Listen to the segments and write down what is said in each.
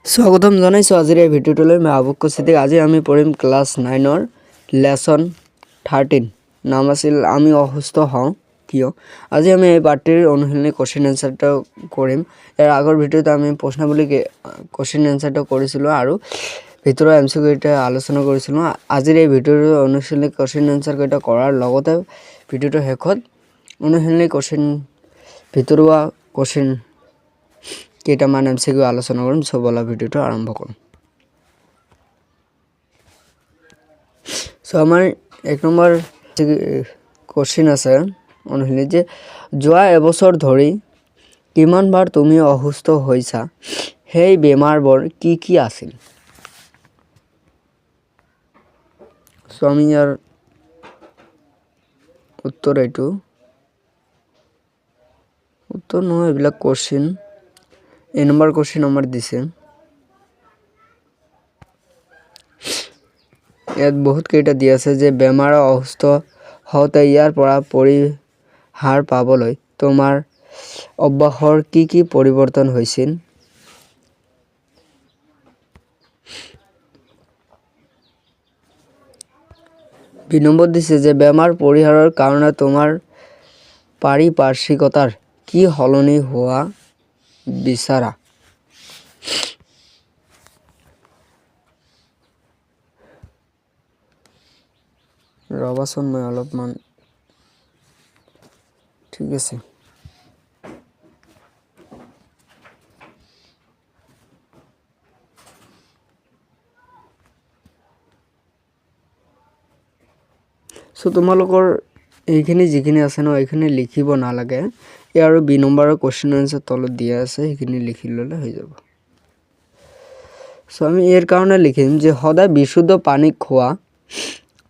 স্বাগতম জনাইছোঁ আজিৰ এই ভিডিঅ'টোলৈ। মই আবুক চিদ্দিক। আজি আমি পঢ়িম ক্লাছ 9ৰ লেচন 13। নাম আছিল আমি অসুস্থ হওঁ কিয়। আজি আমি এই পাঠটিৰ অনুশীলনী কোৱেশ্চন এনচাৰটো কৰিম। ইয়াৰ আগৰ ভিডিঅ'ত আমি প্ৰশ্নাৱলী কোৱেশ্চন এনচাৰটো কৰিছিলোঁ আৰু ভিতৰৰ MCQ কেইটা আলোচনা কৰিছিলোঁ। আজিৰ এই ভিডিঅ'ৰ অনুশীলনী কোৱেশ্চন এনচাৰ কেইটা কৰাৰ লগতে ভিডিঅ'টোৰ শেষত অনুশীলনী ভিতৰুৱা কোৱেশ্চন কেইটামান MCQ আলোচনা কৰিম। সো বলা ভিডিঅ'টো আৰম্ভ কৰোঁ। সো আমাৰ 1 নম্বৰ কোৱেশ্চন আছে অনুশীলনী যে যোৱা এবছৰ ধৰি কিমানবাৰ তুমি অসুস্থ হৈছা, সেই বেমাৰবোৰ কি আছিল। সো আমি ইয়াৰ উত্তৰ এইটো উত্তৰ নহয়, এইবিলাক কোৱেশ্চন। এই নম্বৰ কোৱেশ্চন আমাৰ দিছে। ইয়াত বহুত কেইটা দি আছে যে বেমাৰ অসুস্থ হওঁতে ইয়াৰ পৰা পৰিহাৰ পাবলৈ তোমাৰ অভ্যাসৰ কি পৰিৱৰ্তন হৈছিল। দুই নম্বৰ দিছে যে বেমাৰ পৰিহাৰৰ কাৰণে তোমাৰ পাৰিপাৰ্শ্বিকতাৰ কি সলনি হোৱা বিচাৰা। ৰবাচোন মই অলপমান ঠিক আছে। সো তোমালোকৰ এইখিনি যিখিনি আছে ন, এইখিনি লিখিব নালাগে। ইয়াৰ 2 নম্বৰৰ কোৱেশ্চন এনচাৰ তলত দিয়া আছে, সেইখিনি লিখি ল'লে হৈ যাব। সো আমি ইয়াৰ কাৰণে লিখিম যে সদায় বিশুদ্ধ পানী খোৱা,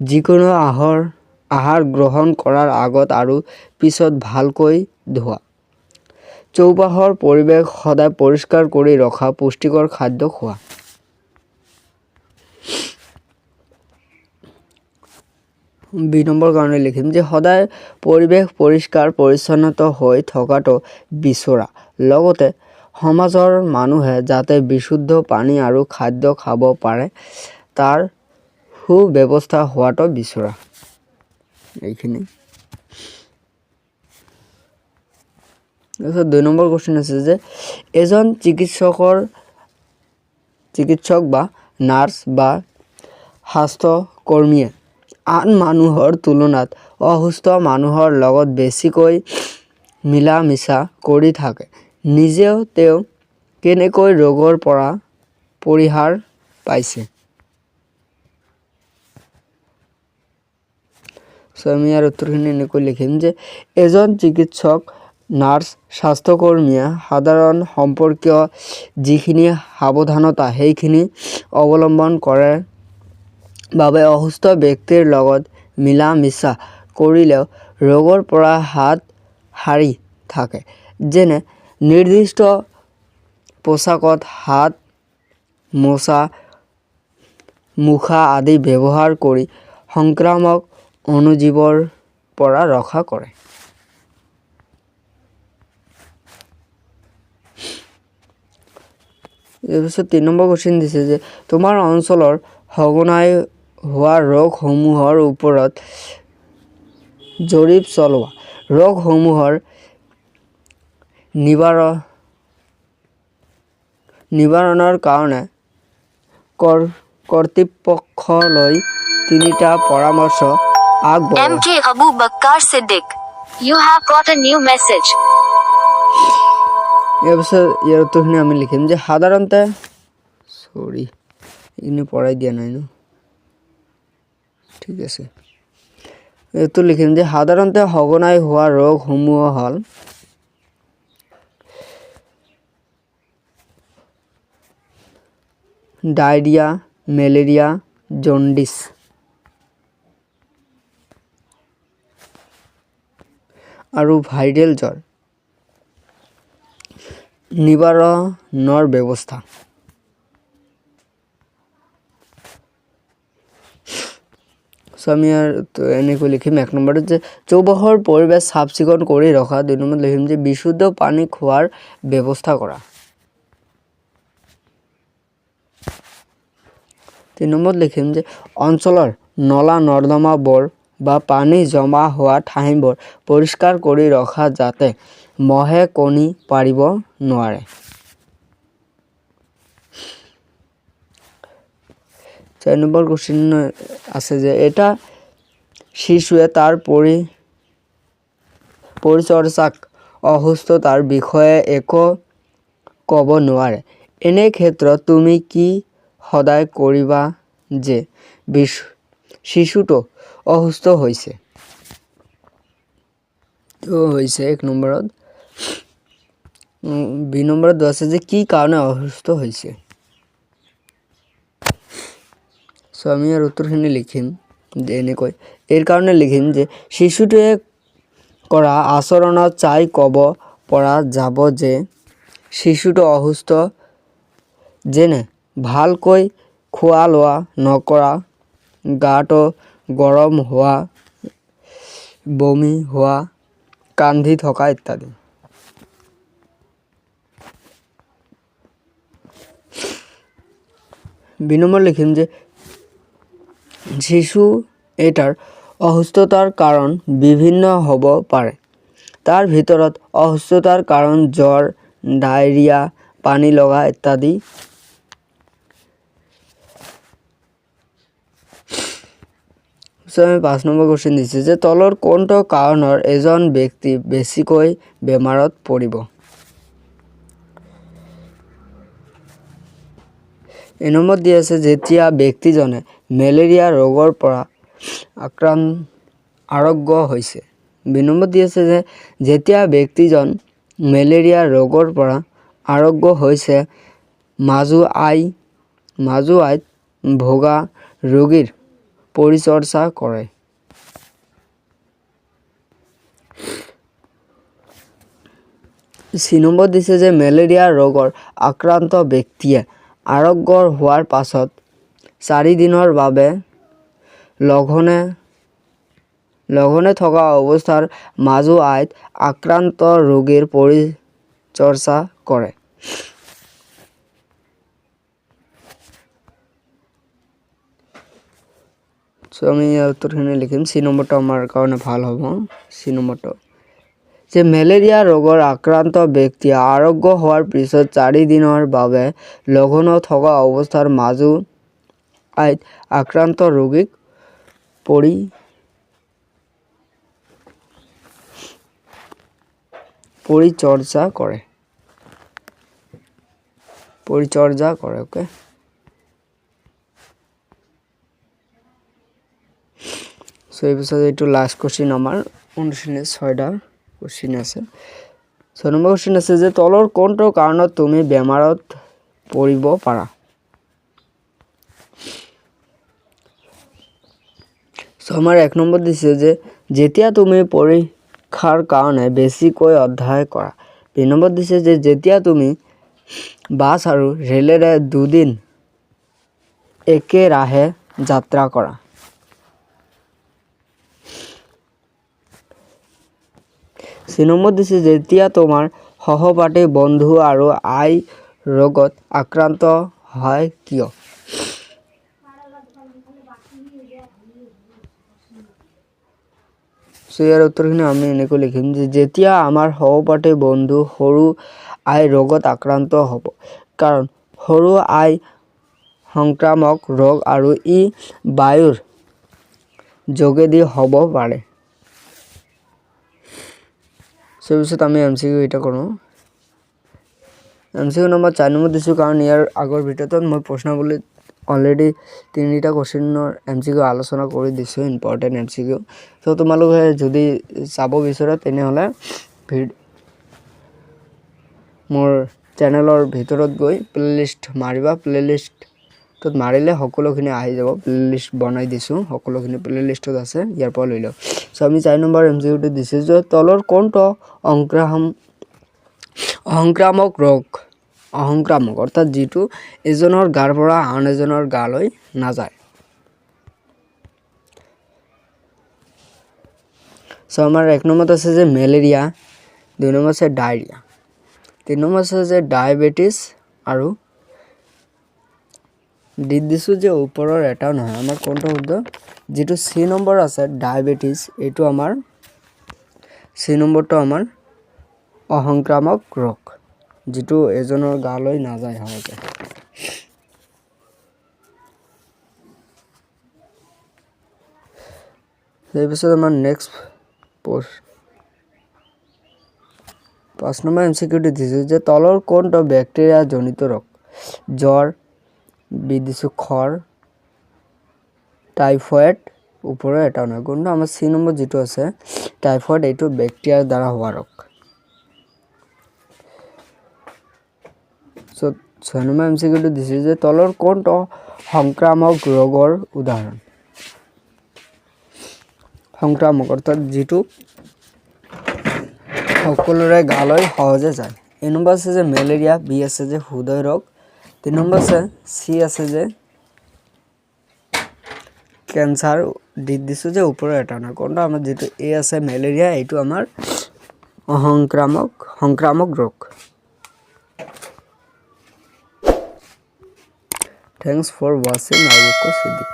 যিকোনো আহাৰ গ্ৰহণ কৰাৰ আগত আৰু পিছত ভালকৈ ধোৱা, চৌপাশৰ পৰিৱেশ সদায় পৰিষ্কাৰ কৰি ৰখা, পুষ্টিকৰ খাদ্য খোৱা। দুই নম্বৰ কাৰণে লিখিম যে সদায় পৰিৱেশ পৰিষ্কাৰ পৰিচ্ছন্নতা হৈ থকাটো বিচৰা, লগতে সমাজৰ মানুহে যাতে বিশুদ্ধ পানী আৰু খাদ্য খাব পাৰে তাৰ সুব্যৱস্থা হোৱাটো বিচৰা। এইখিনি। তাৰপিছত 2 নম্বৰ কোৱেশ্চন আছে যে এজন চিকিৎসক বা নাৰ্ছ বা স্বাস্থ্যকৰ্মীয়ে আন মানুহৰ তুলনাত অসুস্থ মানুহৰ লগত বেছিকৈ মিলা মিছা কৰি থাকে। নিজেও তেওঁ কেনেকৈ ৰোগৰ পৰা পৰিহাৰ পাইছে। সো আমি ইয়াৰ উত্তৰখিনি এনেকৈ লিখিম যে এজন চিকিৎসক নাৰ্ছ স্বাস্থ্যকৰ্মীয়ে সাধাৰণ সম্পৰ্কীয় যিখিনি সাৱধানতা সেইখিনি অৱলম্বন কৰে বাবে অসুস্থ ব্যক্তিৰ লগত মিলা মিছা কৰিলেও ৰোগৰ পৰা হাত সাৰি থাকে। যেনে নিৰ্দিষ্ট পোছাকত হাত মোছা, মুখা আদি ব্যৱহাৰ কৰি সংক্ৰামক অণুজীৱৰ পৰা ৰক্ষা কৰে। তাৰপিছত 3 নম্বৰ কোৱেশ্চন দিছে যে তোমাৰ অঞ্চলৰ সঘনাই হোৱা ৰোগসমূহৰ ওপৰত জৰীপ চলোৱা, ৰোগসমূহৰ নিবাৰণৰ কাৰণে কৰ্তৃপক্ষলৈ 3টা পৰামৰ্শ আগবঢ়োৱা। MK Abu Bakar Siddiq, you have got a new message. ইয়াৰ উত্তৰখিনি আমি লিখিম যে সাধাৰণতে এইখিনি পঢ়াই দিয়া নাই ন, ঠিক আছে। এইটো লিখিম যে সাধাৰণতে সঘনাই হোৱা ৰোগসমূহ হ'ল ডায়েৰিয়া, মেলেৰিয়া, জণ্ডিছ আৰু ভাইৰেল জ্বৰ। নিবাৰণৰ ব্যৱস্থা। সো আমি এনেকৈ লিখিম 1 নম্বৰত যে চৌপাশৰ পৰিৱেশ চাফ চিকুণ কৰি ৰখা। 2 নম্বৰত লিখিম যে বিশুদ্ধ পানী খোৱাৰ ব্যৱস্থা কৰা। 3 নম্বৰত লিখিম যে অঞ্চলৰ নলা নৰ্দমাবোৰ বা পানী জমা হোৱা ঠাইবোৰ পৰিষ্কাৰ কৰি ৰখা যাতে মহে কণী পাৰিব নোৱাৰে। 4 নম্বৰ কোশ্চেন আছে যে এটা শিশুৱে তাৰ পৰিচৰ্যাক অসুস্থতাৰ বিষয়ে একো ক'ব নোৱাৰে। এনে ক্ষেত্ৰত তুমি কি সদায় কৰিবা যে শিশুটো অসুস্থ হৈছে? তো হৈছে 1 নম্বৰত। 2 নম্বৰত আছে যে কি কাৰণে অসুস্থ হৈছে। সো আমি ইয়াৰ উত্তৰখিনি লিখিম যে এনেকৈ এৰ কাৰণে লিখিম যে শিশুটোৱে কৰা আচৰণত চাই ক'ব পৰা যাব যে শিশুটো অসুস্থ, যেনে ভালকৈ খোৱা লোৱা নকৰা, গাটো গৰম হোৱা, বমি হোৱা, কান্ধি থকা ইত্যাদি। 2 নম্বৰ লিখিম যে শিশু এটাৰ অসুস্থতাৰ কাৰণ বিভিন্ন হ'ব পাৰে। তাৰ ভিতৰত অসুস্থতাৰ কাৰণ জ্বৰ, ডায়েৰিয়া, পানী লগা ইত্যাদি। আমি 5 নম্বৰ কোশ্চেন দিছে যে তলৰ কোনটো কাৰণৰ এজন ব্যক্তি বেছিকৈ বেমাৰত পৰিব? এই নম্বৰত দি আছে যেতিয়া ব্যক্তিজনে মেলেৰিয়া ৰোগৰ পৰা আৰোগ্য হৈছে। 2 নম্বৰত দি আছে যে যেতিয়া ব্যক্তিজন মেলেৰিয়া ৰোগৰ পৰা আৰোগ্য হৈছে মাজুআইত ভোগা ৰোগীৰ পৰিচৰ্যা কৰে। 3 নম্বৰত দিছে যে মেলেৰিয়া ৰোগৰ আক্ৰান্ত ব্যক্তিয়ে আৰোগ্য হোৱাৰ পাছত 4 দিনৰ বাবে লঘনে থকা অৱস্থাৰ মাজুআইত আক্ৰান্ত ৰোগীৰ পৰিচৰ্যা কৰে। সো আমি ইয়াৰ উত্তৰখিনি লিখিম। 3 নম্বৰটো আমাৰ কাৰণে ভাল হ'ব। 3 নম্বৰটো যে মেলেৰিয়া ৰোগৰ আক্ৰান্ত ব্যক্তিয়ে আৰোগ্য হোৱাৰ পিছত 4 দিনৰ বাবে লঘনে থকা অৱস্থাৰ মাজুআইত আক্ৰান্ত ৰোগীক পৰিচৰ্যা কৰে। ওকে। সো এই পিছত এইটো লাষ্ট কোশ্চেন আমাৰ 6টা কোশ্চেন আছে। 6 নম্বৰ কোশ্চেন আছে যে তলৰ কোনটো কাৰণত তুমি বেমাৰত পৰিব পাৰা? সো আমাৰ 1 নম্বৰ দিছে যে যেতিয়া তুমি পৰীক্ষাৰ কাৰণে বেছিকৈ অধ্যয়ন কৰা। 2 নম্বৰ দিছে যে যেতিয়া তুমি বাছ আৰু ৰেলেৰে 2 দিন একেৰাহে যাত্ৰা কৰা। 3 নম্বৰ দিছে যেতিয়া তোমাৰ সহপাঠী বন্ধু আৰু আই ৰোগত আক্ৰান্ত হয় কিয়? সো ইয়াৰ উত্তৰখিনি আমি এনেকৈ লিখিম যে যেতিয়া আমাৰ সহপাঠী বন্ধু সৰু আই ৰোগত আক্ৰান্ত হ'ব, কাৰণ সৰু আই সংক্ৰামক ৰোগ আৰু ই বায়ুৰ যোগেদি হ'ব পাৰে। সো পিছত আমি MCQ এটা কৰোঁ। MCQ নম্বৰ 4 নম্বৰ দিছোঁ কাৰণ ইয়াৰ আগৰ ভিডিঅ'টোত মই প্ৰশ্নাৱলীত অলৰেডি 3টা কোশ্চেনৰ MCQ আলোচনা কৰি দিছোঁ, ইম্পৰ্টেণ্ট MCQ। সো তোমালোকে যদি চাব বিচৰা তেনেহ'লে মোৰ চেনেলৰ ভিতৰত গৈ প্লেলিষ্ট মাৰিবা। প্লেলিষ্টত মাৰিলে সকলোখিনি আহি যাব। প্লেলিষ্ট বনাই দিছোঁ, সকলোখিনি প্লেলিষ্টত আছে, ইয়াৰ পৰা লৈ লওক। সো আমি 4 নম্বৰ MCQটো দিছোঁ যে তলৰ কোনটো অসংক্ৰামক ৰোগ অৰ্থাৎ যিটো এজনৰ গাৰ পৰা আন এজনৰ গালৈ নাযায়। সো আমাৰ 1 নম্বৰত আছে যে মেলেৰিয়া, 2 নম্বৰ আছে ডায়েৰিয়া, 3 নম্বৰ আছে যে ডায়েবেটিছ আৰু ডি দিছোঁ যে ওপৰৰ এটাও নহয় আমাৰ কোনটো শুদ্ধ যিটো চি নম্বৰ আছে ডায়েবেটিছ এইটো আমাৰ চি নম্বৰটো আমাৰ অসংক্ৰামক ৰোগ যিটো এজনৰ গালৈ নাযায় সহজে তাৰপিছত আমাৰ নেক্সট পোষ্ট 5 নম্বৰ এমসিকিউটি দিছোঁ যে তলৰ কোনটো ব্যাকটেৰিয়া জনিত ৰোগ জ্বৰ বিদিছো খৰ টাইফয়েড উপরে এটা নয় কোনটো আমার সি নম্বর যেটো আছে টাইফয়েড এইটো ব্যাকটেরিয়ার দ্বারা হওয়া রোগ সো 6 নম্বৰ এমসিকিউটো দিছে যে তলৰ কোনটো সংক্ৰামক ৰোগৰ উদাহৰণ সংক্ৰামক অৰ্থাৎ যেটো সকলোৰে গালৈ সহজে যায় এ নম্বৰ আছে যে ম্যালেৰিয়া বি আছে যে হৃদয় ৰোগ 3 নম্বৰ আছে সি আছে যে ক্যান্সার ডি দিছো যে উপরে এটা না কোনটা আমার যেটো এ আছে ম্যালেরিয়া এইটো আমার সংক্রামক রোগ থ্যাঙ্কস ফর ওয়াচিং আবুক্কো সিদ্দিক।